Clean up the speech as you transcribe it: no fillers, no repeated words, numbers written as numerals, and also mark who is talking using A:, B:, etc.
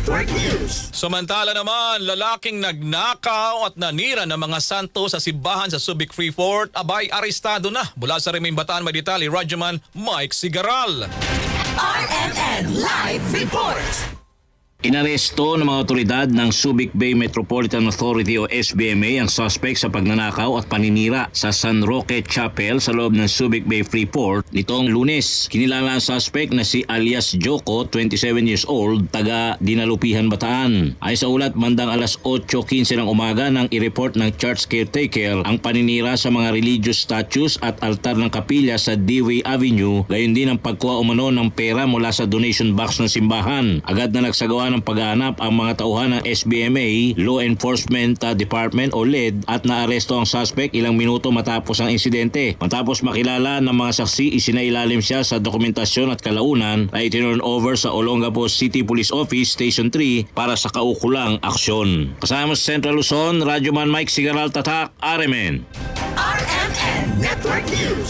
A: Network News.
B: Samantala naman, lalaking nagnakaw at nanira ng mga santo sa simbahan sa Subic Freeport, abay arestado na. Mula sa Reming Bataan, may detalye, Radyoman Mike Sigaral.
A: RMN Live Report.
C: Inaresto ng mga otoridad ng Subic Bay Metropolitan Authority o SBMA ang suspect sa pagnanakaw at paninira sa San Roque Chapel sa loob ng Subic Bay Freeport nitong Lunes. Kinilala ang suspect na si alias Joko, 27 years old, taga Dinalupihan, Bataan. Ay sa ulat, bandang alas 8:15 ng umaga nang i-report ng church caretaker ang paninira sa mga religious statues at altar ng kapilya sa Dewey Avenue, gayon din ang pagkuha umano ng pera mula sa donation box ng simbahan. Agad na nagsagawa ng paghahanap ang mga tauhan ng SBMA, Law Enforcement Department o LED, at naaresto ang suspect ilang minuto matapos ang insidente. Matapos makilala ng mga saksi, isinailalim siya sa dokumentasyon at kalaunan ay itinurn over sa Olongapo City Police Office Station 3 para sa kaukulang aksyon. Kasama sa Central Luzon, Radyoman Mike Sigaral, Tatak, RMN.
A: RMN Network News.